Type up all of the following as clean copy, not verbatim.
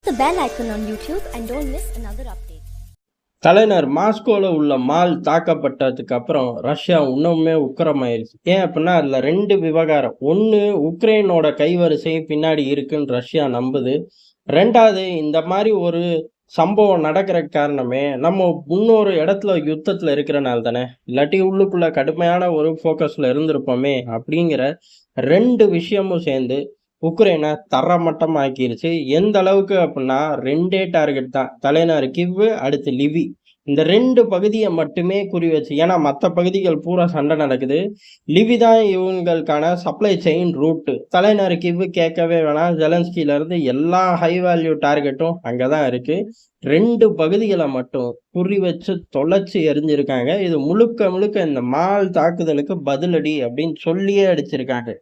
the bell icon on YouTube and don't miss another update. தலைநர் மாஸ்கோவில் உள்ள mall தாக்கப்பட்டதுக்கு அப்புறம் Russia இன்னுமே உக்கிரமாயிருச்சு. ஏன் அப்படின்னா அதில் ரெண்டு விவகாரம். ஒன்று, உக்ரைனோட கைவரிசை பின்னாடி இருக்குன்னு ரஷ்யா நம்புது. ரெண்டாவது, இந்த மாதிரி ஒரு சம்பவம் நடக்கிற காரணமே நம்ம இன்னொரு இடத்துல யுத்தத்தில் இருக்கிறனால தானே, இல்லாட்டி உள்ளுக்குள்ள கடுமையான ஒரு ஃபோக்கஸில் இருந்திருப்போமே அப்படிங்கிற ரெண்டு விஷயமும் சேர்ந்து உக்ரைனை தரமட்டமாக்கிருச்சு. எந்த அளவுக்கு அப்படின்னா ரெண்டே டார்கெட் தான், தலைநகர் கிவ், அடுத்து லிவி. இந்த ரெண்டு பகுதியை மட்டுமே குறி வச்சு, ஏன்னா மற்ற பகுதிகள் பூரா சண்டை நடக்குது. லிவி தான் இவங்களுக்கான சப்ளை செயின் ரூட்டு. தலைநகர் கிவ் கேட்கவே வேணாம். ஜெலன்ஸ்கில இருந்து எல்லா ஹை வேல்யூ டார்கெட்டும் அங்கதான் இருக்கு. ரெண்டு பகுதிகளை மட்டும் குறி வச்சு தொலைச்சு எரிஞ்சிருக்காங்க. இது முழுக்க முழுக்க இந்த மால் தாக்குதலுக்கு பதிலடி அப்படின்னு சொல்லியே அடிச்சிருக்காங்க.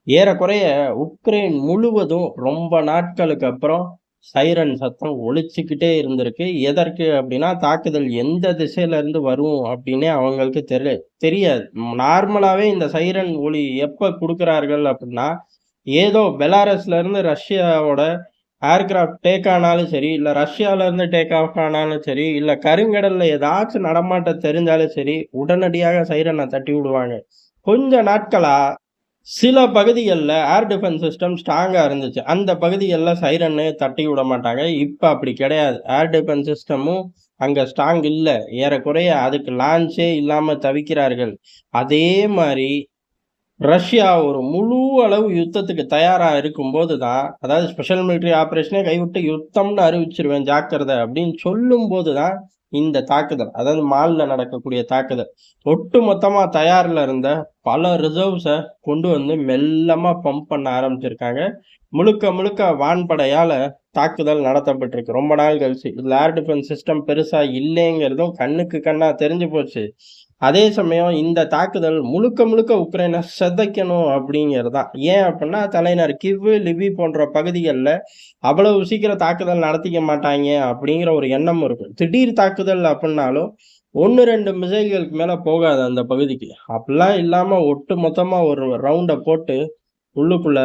ஏறக்குறைய உக்ரைன் முழுவதும் ரொம்ப நாட்களுக்கு அப்புறம் சைரன் சத்தம் ஒழிச்சுக்கிட்டே இருந்திருக்கு. எதற்கு அப்படின்னா, தாக்குதல் எந்த திசையில இருந்து வரும் அப்படின்னே அவங்களுக்கு தெரியாது. நார்மலாவே இந்த சைரன் ஒளி எப்ப கொடுக்குறார்கள் அப்படின்னா, ஏதோ பெலாரஸ்ல இருந்து ரஷ்யாவோட ஏர்கிராஃப்ட் டேக் ஆனாலும் சரி, இல்ல ரஷ்யால இருந்து டேக் ஆஃப் ஆனாலும் சரி, இல்ல கருங்கடல்ல ஏதாச்சும் நடமாட்டம் தெரிஞ்சாலும் சரி, உடனடியாக சைரனை தட்டி விடுவாங்க. கொஞ்ச நாட்களா சில பகுதிகளில் ஏர் டிஃபென்ஸ் சிஸ்டம் ஸ்ட்ராங்காக இருந்துச்சு. அந்த பகுதிகளில் சைரன்னு தட்டி விட மாட்டாங்க. இப்போ அப்படி கிடையாது. ஏர் டிஃபென்ஸ் சிஸ்டமும் அங்கே ஸ்ட்ராங் இல்லை. ஏறக்குறைய அதுக்கு லான்ச்சே இல்லாமல் தவிக்கிறார்கள். அதே மாதிரி ரஷ்யா ஒரு முழு அளவு யுத்தத்துக்கு தயாராக இருக்கும்போது தான், அதாவது ஸ்பெஷல் மிலிட்ரி ஆப்ரேஷனே கைவிட்டு யுத்தம்னு அறிவிச்சிருவேன் ஜாக்கிரதை அப்படின்னு சொல்லும்போது தான் இந்த தாக்குதல், அதாவது மாலில் நடக்கக்கூடிய தாக்குதல். ஒட்டு மொத்தமா தயாரில் இருந்த பல ரிசர்வ்ஸை கொண்டு வந்து மெல்லமா பம்ப் பண்ண ஆரம்பிச்சிருக்காங்க. முழுக்க முழுக்க வான்படையால தாக்குதல் நடத்தப்பட்டிருக்கு. ரொம்ப நாள் கழிச்சு இதுல ஏர் டிஃபென்ஸ் சிஸ்டம் பெருசா இல்லைங்கிறதும் கண்ணுக்கு கண்ணா தெரிஞ்சு போச்சு. அதே சமயம் இந்த தாக்குதல் முழுக்க முழுக்க உக்ரைனை சிதைக்கணும் அப்படிங்கிறது தான். ஏன் அப்படின்னா, தலைநர் கிவ், லிவி போன்ற பகுதிகளில் அவ்வளவு சீக்கிரம் தாக்குதல் நடத்திக்க மாட்டாங்க அப்படிங்கிற ஒரு எண்ணம் இருக்கும். திடீர் தாக்குதல் அப்படின்னாலும் 1-2 மிசைல்களுக்கு மேல போகாது அந்த பகுதிக்கு. அப்படிலாம் இல்லாம ஒட்டு மொத்தமா ஒரு ரவுண்டை போட்டு உள்ளுக்குள்ள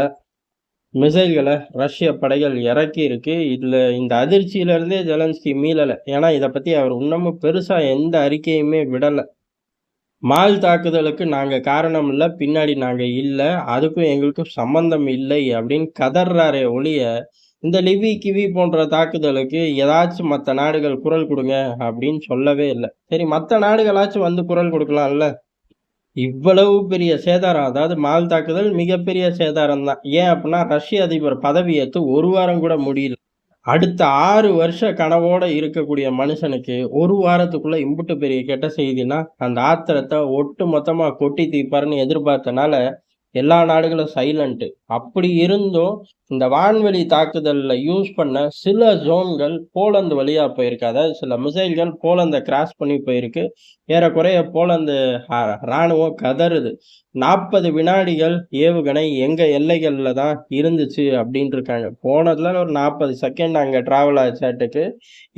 மிசைல்களை ரஷ்ய படைகள் இறக்கி இருக்கு. இதுல இந்த அதிர்ச்சியில இருந்தே ஜெலன்ஸ்கி மீளலை. ஏன்னா இதை பத்தி அவர் இன்னமும் பெருசா எந்த அறிக்கையுமே விடலை. மால் தாக்குதலுக்கு நாங்க காரணம் இல்லை, பின்னாடி நாங்க இல்லை, அதுக்கும் எங்களுக்கும் சம்பந்தம் இல்லை அப்படின்னு கதறாரே ஒழிய, இந்த லிவி கிவி போன்ற தாக்குதலுக்கு ஏதாச்சும் மற்ற நாடுகள் குரல் கொடுங்க அப்படின்னு சொல்லவே இல்லை. சரி, மற்ற நாடுகளாச்சும் வந்து குரல் கொடுக்கலாம்ல. இவ்வளவு பெரிய சேதாரம், அதாவது மால் தாக்குதல் மிகப்பெரிய சேதாரம் தான். ஏன் அப்படின்னா, ரஷ்ய அதிபர் பதவியேற்று ஒரு வாரம் கூட முடியல. அடுத்த 6 வருஷ கனவோட இருக்கக்கூடிய மனுஷனுக்கு ஒரு வாரத்துக்குள்ள இம்புட்டு பெரிய கெட்ட செய்தினா, அந்த ஆத்திரத்தை ஒட்டு மொத்தமா கொட்டி தீர்ப்பாருன்னு எதிர்பார்த்தனால எல்லா நாடுகளும் சைலண்ட். அப்படி இருந்தும் இந்த வான்வெளி தாக்குதல்ல யூஸ் பண்ண சில ஜோன்கள் போலந்து வழியா போயிருக்கு. அதாவது சில மிசைல்கள் போலந்தை கிராஸ் பண்ணி போயிருக்கு. ஏறக்குறைய போலந்து இராணுவம் கதறுது. 40 வினாடிகள் ஏவுகணை எங்க எல்லைகள்ல தான் இருந்துச்சு அப்படின்னு இருக்காங்க. போனதுல ஒரு 40 செகண்ட் அங்க டிராவல் ஆச்சாட்டுக்கு.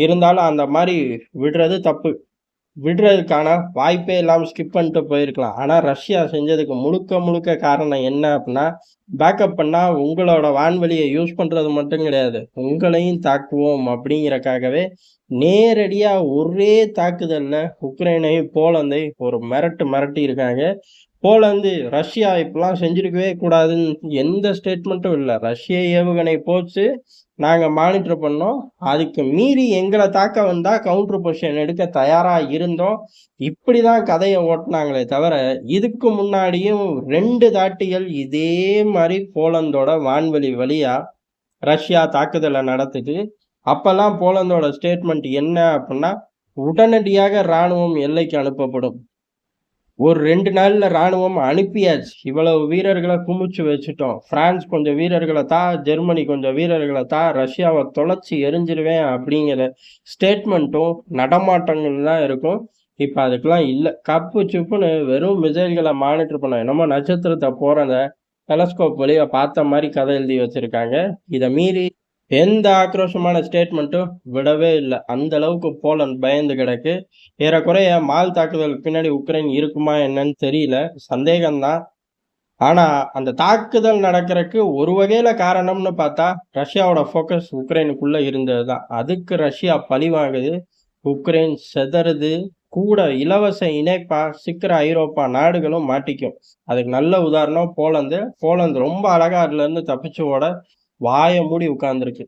இருந்தாலும் அந்த மாதிரி விடுறது தப்பு. விடுறதுக்கான வாய்ப்பே இல்லாமல் ஸ்கிப் பண்ணிட்டு போயிருக்கலாம். ஆனால் ரஷ்யா செஞ்சதுக்கு முழுக்க முழுக்க காரணம் என்ன அப்படின்னா, பேக்கப் பண்ணால் உங்களோட வான்வெளியை யூஸ் பண்ணுறது மட்டும் கிடையாது, உங்களையும் தாக்குவோம் அப்படிங்கிறக்காகவே நேரடியாக ஒரே தாக்குதலில் உக்ரைனையும் போலந்தை ஒரு மிரட்டி இருக்காங்க. போலந்து ரஷ்யா இப்பெல்லாம் செஞ்சிருக்கவே கூடாதுன்னு எந்த ஸ்டேட்மெண்ட்டும் இல்லை. ரஷ்ய ஏவுகணை போச்சு, நாங்கள் மானிட்டர் பண்ணோம், அதுக்கு மீறி எங்களை தாக்க வந்தால் கவுண்டர் பொசிஷன் எடுக்க தயாராக இருந்தோம், இப்படி தான் கதையை ஓட்டினாங்களே தவிர, இதுக்கு முன்னாடியும் 2 தாட்டிகள் இதே மாதிரி போலந்தோட வான்வெளி வழியாக ரஷ்யா தாக்குதலை நடத்துது. அப்போல்லாம் போலந்தோட ஸ்டேட்மெண்ட் என்ன அப்படின்னா, உடனடியாக இராணுவம் எல்லைக்கு அனுப்பப்படும். ஒரு 2 நாள்ல இராணுவம் அனுப்பியாச்சு. இவ்வளவு வீரர்களை குமிச்சு வச்சுட்டோம். பிரான்ஸ் கொஞ்சம் வீரர்களை ஜெர்மனி கொஞ்சம் வீரர்களை ரஷ்யாவை தொலைச்சி எரிஞ்சிருவேன் அப்படிங்கிற ஸ்டேட்மெண்ட்டும் நடமாட்டங்கள் தான் இருக்கும். இப்ப அதுக்கெல்லாம் இல்லை. கப்பு சுப்புன்னு வெறும் மிசைல்களை மானிட்டர் பண்ண, என்னமோ நட்சத்திரத்தை போறத டெலஸ்கோப் வழியா பார்த்த மாதிரி கதை எழுதி வச்சிருக்காங்க. இதை மீறி எந்த ஆக்ரோஷமான ஸ்டேட்மெண்ட்டும் விடவே இல்லை. அந்த அளவுக்கு போலந்து பயந்து கிடக்கு. ஏறக்குறைய மால் தாக்குதலுக்கு பின்னாடி உக்ரைன் இருக்குமா என்னன்னு தெரியல, சந்தேகம்தான். ஆனா, அந்த தாக்குதல் நடக்கறக்கு ஒரு வகையில காரணம்னு பார்த்தா, ரஷ்யாவோட ஃபோக்கஸ் உக்ரைனுக்குள்ள இருந்தது தான். அதுக்கு ரஷ்யா பழி வாங்குது. உக்ரைன் சிதறுது. கூட இலவச இணைப்பா சிக்கிற ஐரோப்பா நாடுகளும் மாட்டிக்கும். அதுக்கு நல்ல உதாரணம் போலந்து. போலந்து ரொம்ப அழகா அதுலருந்து தப்பிச்சு ஓட வாய மூடி உட்கார்ந்திருக்கு.